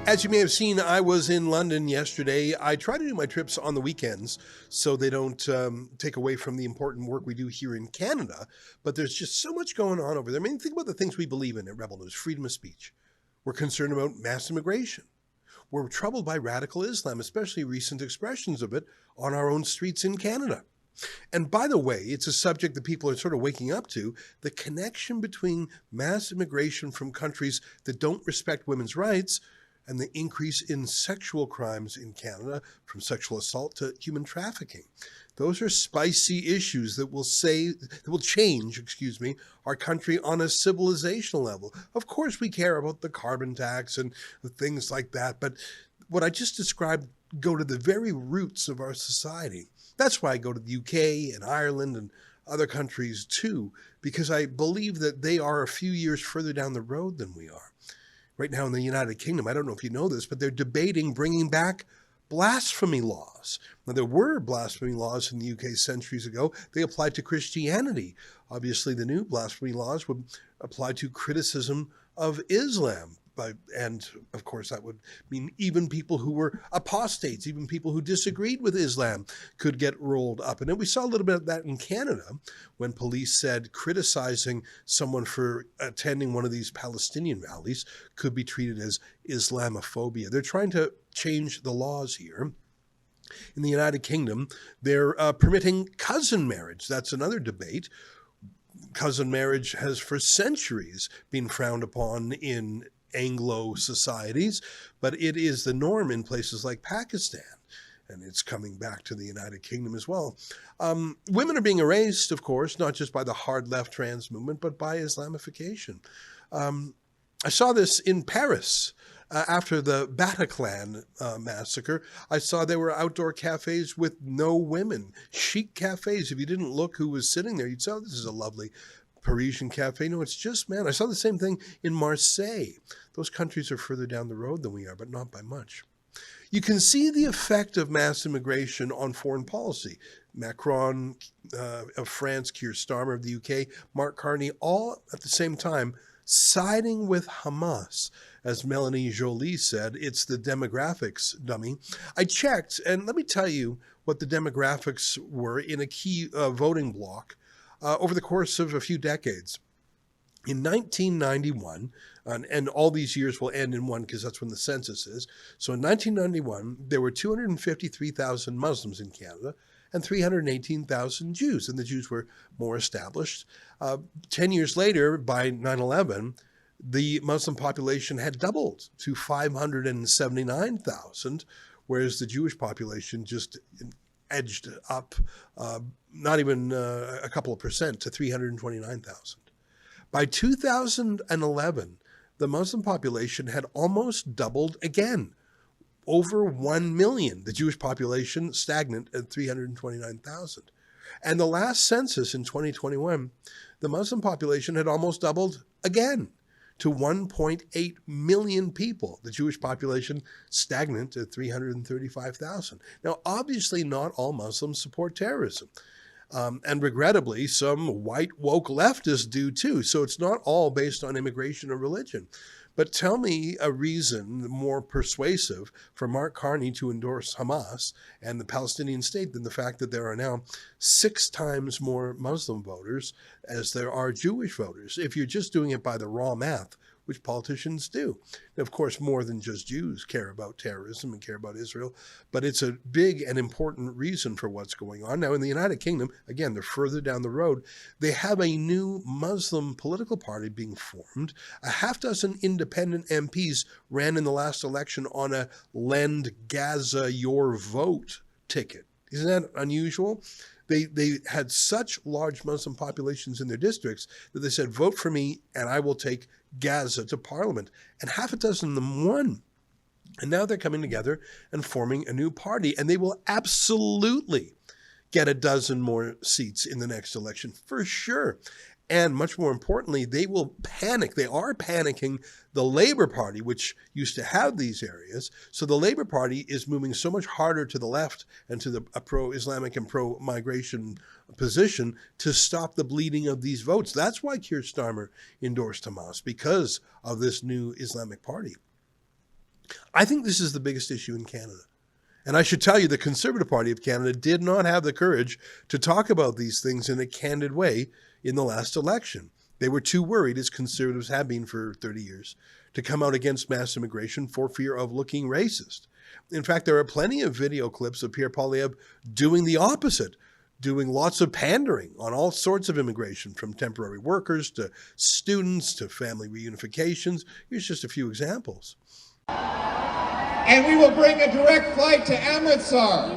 As you may have seen, I was in London yesterday. I try to do my trips on the weekends so they don't take away from the important work we do here in Canada. But there's just so much going on over there. I mean, think about the things we believe in at Rebel News: freedom of speech. We're concerned about mass immigration. We're troubled by radical Islam, especially recent expressions of it on our own streets in Canada. And by the way, it's a subject that people are sort of waking up to: the connection between mass immigration from countries that don't respect women's rights and the increase in sexual crimes in Canada, from sexual assault to human trafficking. Those are spicy issues that will change, our country on a civilizational level. Of course, we care about the carbon tax and things like that, but what I just described go to the very roots of our society. That's why I go to the UK and Ireland and other countries too, because I believe that they are a few years further down the road than we are. Right now in the United Kingdom, I don't know if you know this, but they're debating bringing back blasphemy laws. Now, there were blasphemy laws in the UK centuries ago. They applied to Christianity. Obviously, the new blasphemy laws would apply to criticism of Islam. And of course, that would mean even people who were apostates, even people who disagreed with Islam could get rolled up. And then we saw a little bit of that in Canada when police said criticizing someone for attending one of these Palestinian rallies could be treated as Islamophobia. They're trying to change the laws here. In the United Kingdom, they're permitting cousin marriage. That's another debate. Cousin marriage has for centuries been frowned upon in Anglo societies, but it is the norm in places like Pakistan, and it's coming back to the United Kingdom as well. Women are being erased, of course, not just by the hard left trans movement, but by Islamification. I saw this in Paris after the Bataclan massacre. I saw there were outdoor cafes with no women, chic cafes. If you didn't look who was sitting there, you'd say, oh, this is a lovely Parisian cafe. No, it's just man. I saw the same thing in Marseille. Those countries are further down the road than we are, but not by much. You can see the effect of mass immigration on foreign policy. Macron of France, Keir Starmer of the UK, Mark Carney, all at the same time siding with Hamas. As Melanie Joly said, it's the demographics, dummy. I checked, and let me tell you what the demographics were in a key voting bloc over the course of a few decades. In 1991, and all these years will end in one because that's when the census is. So in 1991, there were 253,000 Muslims in Canada and 318,000 Jews, and the Jews were more established. 10 years later, by 9/11, the Muslim population had doubled to 579,000, whereas the Jewish population just edged up not even a couple of percent to 329,000. By 2011, the Muslim population had almost doubled again, over 1 million. The Jewish population stagnant at 329,000. And the last census in 2021, the Muslim population had almost doubled again to 1.8 million people. The Jewish population stagnant at 335,000. Now, obviously, not all Muslims support terrorism. And regrettably, some white woke leftists do too. So it's not all based on immigration or religion. But tell me a reason more persuasive for Mark Carney to endorse Hamas and the Palestinian state than the fact that there are now 6 times more Muslim voters as there are Jewish voters, if you're just doing it by the raw math, which politicians do. And of course, more than just Jews care about terrorism and care about Israel, but it's a big and important reason for what's going on. Now, in the United Kingdom, again, they're further down the road. They have a new Muslim political party being formed. A half dozen independent MPs ran in the last election on a Lend Gaza Your Vote ticket. Isn't that unusual? They had such large Muslim populations in their districts that they said, vote for me and I will take Gaza to Parliament. And half a dozen of them won. And now they're coming together and forming a new party. And they will absolutely get a dozen more seats in the next election, for sure. And much more importantly, they will panic. They are panicking the Labour Party, which used to have these areas. So the Labour Party is moving so much harder to the left and to the pro-Islamic and pro-migration position to stop the bleeding of these votes. That's why Keir Starmer endorsed Hamas, because of this new Islamic Party. I think this is the biggest issue in Canada. And I should tell you, the Conservative Party of Canada did not have the courage to talk about these things in a candid way in the last election. They were too worried, as Conservatives have been for 30 years, to come out against mass immigration for fear of looking racist. In fact, there are plenty of video clips of Pierre Poilievre doing the opposite, doing lots of pandering on all sorts of immigration, from temporary workers to students to family reunifications. Here's just a few examples. And we will bring a direct flight to Amritsar.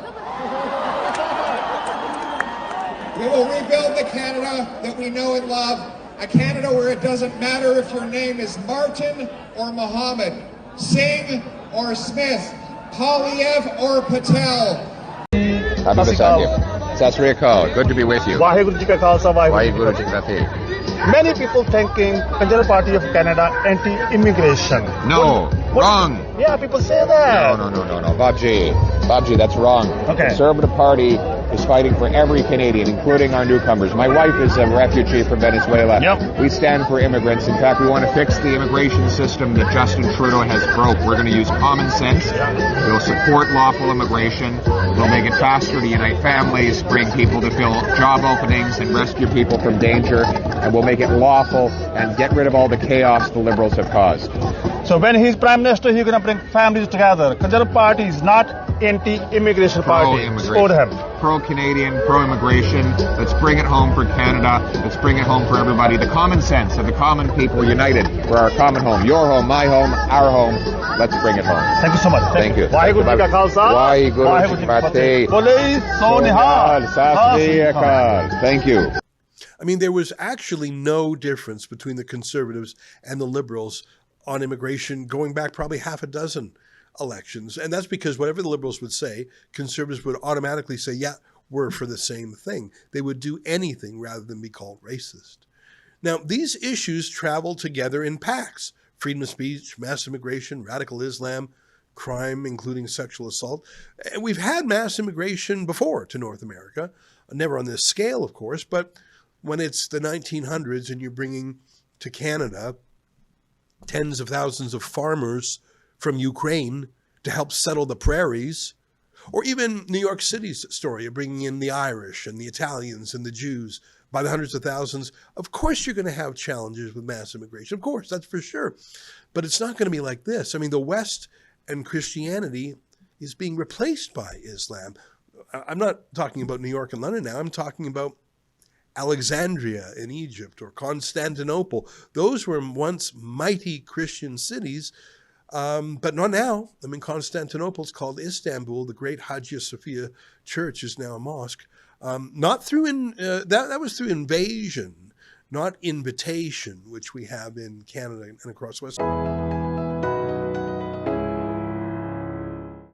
We will rebuild the Canada that we know and love, a Canada where it doesn't matter if your name is Martin or Mohammed, Singh or Smith, Poilievre or Patel. Happy to send you. Sat Sri Akal. Good to be with you. Waheguru Ji Ka Khalsa, Waheguru Ji Ki Fateh. Many people thinking Conservative Party of Canada anti-immigration. No, wrong. Yeah, people say that. No. Babji, that's wrong. Okay. Conservative Party is fighting for every Canadian, including our newcomers. My wife is a refugee from Venezuela. Yep. We stand for immigrants. In fact, we want to fix the immigration system that Justin Trudeau has broke. We're going to use common sense. We'll support lawful immigration. We'll make it faster to unite families, bring people to fill job openings, and rescue people from danger. And we'll make it lawful and get rid of all the chaos the Liberals have caused. So when he's Prime Minister, he's going to bring families together. Conservative Party is not anti-immigration party. Support him. Pro-Canadian, pro-immigration. Let's bring it home for Canada. Let's bring it home for everybody. The common sense of the common people united for our common home. Your home, my home, our home. Let's bring it home. Thank you so much. Thank you. Waheguru Ji Ka Khalsa. Waheguru Ji Ki Fateh. Bole so nihal. Sat Sri Akal. Thank you. I mean, there was actually no difference between the Conservatives and the Liberals on immigration going back probably half a dozen elections. And that's because whatever the Liberals would say, Conservatives would automatically say, yeah, we're for the same thing. They would do anything rather than be called racist. Now, these issues travel together in packs: freedom of speech, mass immigration, radical Islam, crime, including sexual assault. And we've had mass immigration before to North America, never on this scale, of course, but when it's the 1900s and you're bringing to Canada tens of thousands of farmers from Ukraine to help settle the prairies, or even New York City's story of bringing in the Irish and the Italians and the Jews by the hundreds of thousands, of course you're going to have challenges with mass immigration. Of course, that's for sure. But it's not going to be like this. I mean, the West and Christianity is being replaced by Islam. I'm not talking about New York and London now. I'm talking about Alexandria in Egypt or Constantinople. Those were once mighty Christian cities, but not now. I mean, Constantinople's called Istanbul. The great Hagia Sophia Church is now a mosque. Not through that was through invasion, not invitation, which we have in Canada and across West.